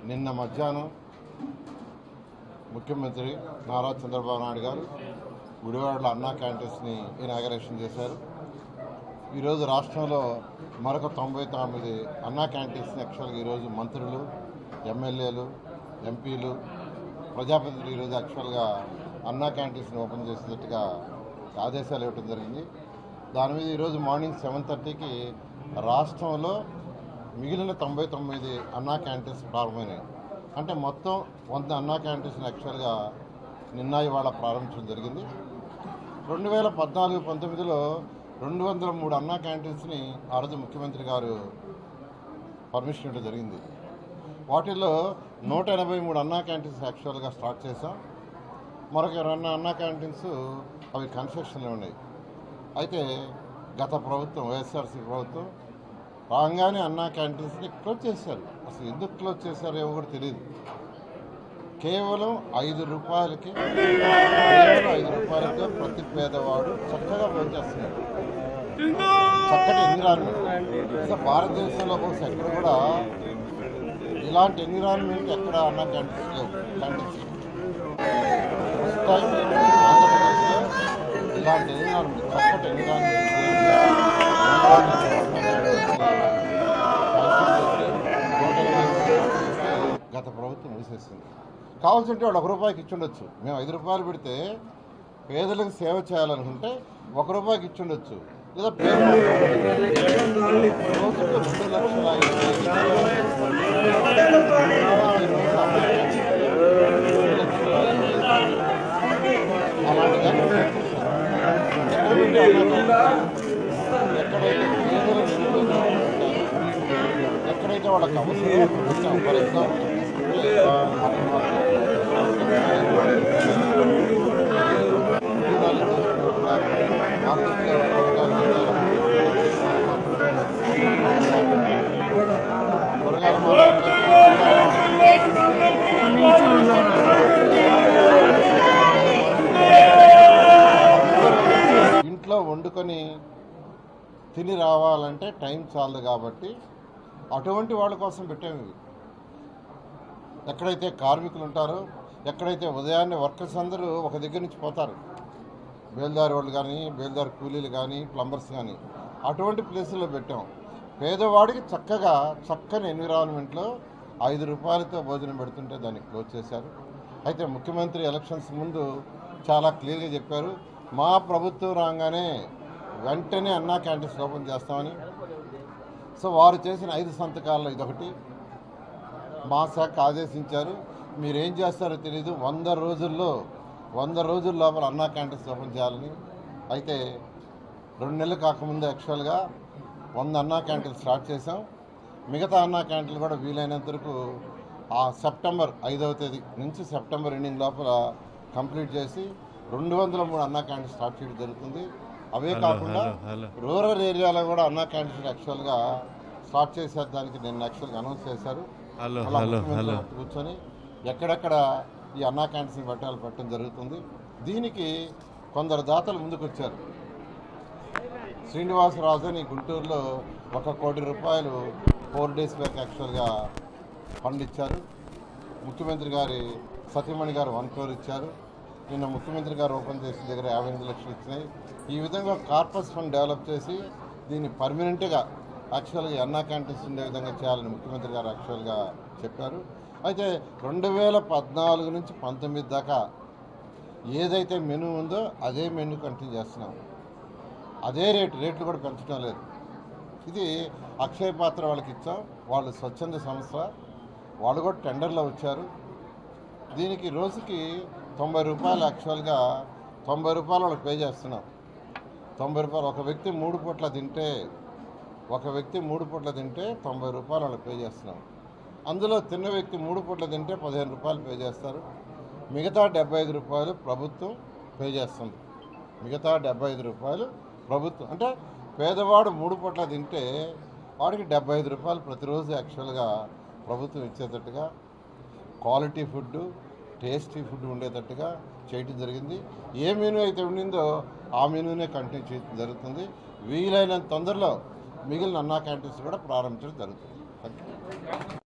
నిన్న మధ్యాహ్నం ముఖ్యమంత్రి నారా చంద్రబాబు నాయుడు గారు గుడివాడలో అన్నా క్యాంటీన్స్ని ఇనాగరేషన్ చేశారు. ఈరోజు రాష్ట్రంలో మరొక 99 అన్నా క్యాంటీన్స్ని యాక్చువల్గా ఈరోజు మంత్రులు, ఎమ్మెల్యేలు, ఎంపీలు, ప్రజాప్రతినిధులు ఈరోజు యాక్చువల్గా అన్నా క్యాంటీన్స్ని ఓపెన్ చేసేటట్టుగా ఆదేశాలు ఇవ్వడం జరిగింది. దాని మీద ఈరోజు మార్నింగ్ 7:30కి రాష్ట్రంలో మిగిలిన 99 అన్నా క్యాంటీన్స్ ప్రారంభమైనాయి. అంటే మొత్తం 100 అన్నా క్యాంటీన్స్ని యాక్చువల్గా నిన్న ఇవాళ ప్రారంభించడం జరిగింది. 2014-19లో 203 అన్నా క్యాంటీన్స్ని ఆ రోజు ముఖ్యమంత్రి గారు పర్మిషన్ ఇవ్వడం జరిగింది. వాటిల్లో 183 అన్నా క్యాంటీన్స్ యాక్చువల్గా స్టార్ట్ చేసాం. మరొక 2 అన్నా క్యాంటీన్స్ అవి కన్స్ట్రక్షన్లో ఉన్నాయి. అయితే గత ప్రభుత్వం, వైఎస్ఆర్సీ ప్రభుత్వం రాగానే అన్నా క్యాంటీన్స్ని క్లోజ్ చేశారు. అసలు ఎందుకు క్లోజ్ చేశారో ఏమో కూడా తెలియదు. కేవలం 5 రూపాయలకి ప్రతి పేదవాడు చక్కగా భోంచేస్తున్నాడు. చక్కటి ఎన్విరాన్మెంట్ భారతదేశంలో బహుశా ఎక్కడ కూడా ఇలాంటి ఎన్విరాన్మెంట్ ఎక్కడ అన్నా క్యాంటీన్స్ లేవు. ఫస్ట్ టైం ఆంధ్రప్రదేశ్లో ఇలాంటి ఎన్విరాన్మెంట్, చక్కటి ఎన్విరాన్మెంట్ గత ప్రభుత్వం మూసేసింది. కావాల్సింటే వాళ్ళు ₹1 ఇచ్చుండొచ్చు. మేము 5 రూపాయలు పెడితే పేదలకు సేవ చేయాలనుకుంటే ₹1 ఇచ్చుండొచ్చు. లేదా ఎక్కడైతే వాళ్ళకి అవసరం, ఫర్ ఎగ్జాంపుల్ ఇంట్లో వండుకొని తిని రావాలంటే టైం చాలదు కాబట్టి అటువంటి వాళ్ళ కోసం పెట్టాము. ఎక్కడైతే కార్మికులు ఉంటారో, ఎక్కడైతే ఉదయాన్నే వర్కర్స్ అందరూ ఒక దగ్గర నుంచి పోతారు, బేల్దారి వాళ్ళు కానీ, బేల్దారి కూలీలు కానీ, ప్లంబర్స్ కానీ, అటువంటి ప్లేసుల్లో పెట్టాం. పేదవాడికి చక్కని ఎన్విరాన్మెంట్లో 5 రూపాయలతో భోజనం పెడుతుంటే దాన్ని క్లోజ్ చేశారు. అయితే ముఖ్యమంత్రి ఎలక్షన్స్ ముందు చాలా క్లియర్గా చెప్పారు, మా ప్రభుత్వం రాగానే వెంటనే అన్నా క్యాంటీన్స్ ఓపెన్ చేస్తామని. సో వారు చేసిన 5 సంతకాల్లో ఇదొకటి. మా శాఖ ఆదేశించారు, మీరేం చేస్తారో తెలీదు, 100 రోజుల లోపల అన్నా క్యాంటీన్స్ ఓపెన్ చేయాలని. అయితే 2 నెలలు కాకముందు యాక్చువల్గా 100 అన్నా క్యాంటీన్లు స్టార్ట్ చేసాం. మిగతా అన్నా క్యాంటీన్లు కూడా వీలైనంత వరకు ఆ సెప్టెంబర్ 5వ తేదీ నుంచి సెప్టెంబర్ ఎండింగ్ లోపల కంప్లీట్ చేసి 203 అన్నా క్యాంటీన్ స్టార్ట్ చేయడం జరుగుతుంది. అవే కాకుండా రూరల్ ఏరియాలో కూడా అన్నా క్యాంటీన్ యాక్చువల్గా స్టార్ట్ చేసేదానికి నిన్న యాక్చువల్గా అనౌన్స్ చేశారు. కూర్చొని ఎక్కడెక్కడ ఈ అన్నా క్యాంటీన్ పెట్టడం జరుగుతుంది. దీనికి కొందరు దాతలు ముందుకు వచ్చారు. శ్రీనివాసరాజు అని గుంటూరులో ₹1 కోటి 4 డేస్ బ్యాక్ యాక్చువల్గా ఫండ్ ఇచ్చారు. ముఖ్యమంత్రి గారి సతీమణి గారు 1 crore ఇచ్చారు. నిన్న ముఖ్యమంత్రి గారు ఓపెన్ చేసిన దగ్గర 58 లక్షలు ఇచ్చినాయి. ఈ విధంగా కార్పస్ ఫండ్ డెవలప్ చేసి దీన్ని పర్మనెంట్గా యాక్చువల్గా అన్నా క్యాంటీన్స్ ఉండే విధంగా చేయాలని ముఖ్యమంత్రి గారు యాక్చువల్గా చెప్పారు. అయితే 2014 నుంచి 19 దాకా ఏదైతే మెనూ ఉందో అదే మెనూ కంటిన్యూ చేస్తున్నాం. అదే రేట్లు కూడా పెంచడం లేదు. ఇది అక్షయ పాత్ర వాళ్ళకి ఇచ్చాం. వాళ్ళు స్వచ్ఛంద సంస్థ, వాళ్ళు కూడా టెండర్లో వచ్చారు. దీనికి రోజుకి ₹90 యాక్చువల్గా ₹90 వాళ్ళకి పే చేస్తున్నాం. ₹90 ఒక వ్యక్తి 3 పూట్ల తింటే ₹90 వాళ్ళకి పే చేస్తున్నాం. అందులో తిన్న వ్యక్తి 3 పూట్ల తింటే ₹15 పే చేస్తారు. మిగతా ₹75 ప్రభుత్వం పే చేస్తుంది. మిగతా ₹75 ప్రభుత్వం, అంటే పేదవాడు 3 పూట్ల తింటే వాడికి ₹75 ప్రతిరోజు యాక్చువల్గా ప్రభుత్వం ఇచ్చేటట్టుగా క్వాలిటీ ఫుడ్, టేస్టీ ఫుడ్ ఉండేటట్టుగా చేయడం జరిగింది. ఏ మెనూ అయితే ఉండిందో ఆ మెనూనే కంటిన్యూ చేయడం జరుగుతుంది. వీలైనంత తొందరలో మిగిలిన అన్నా క్యాంటీన్స్ కూడా ప్రారంభించడం జరుగుతుంది.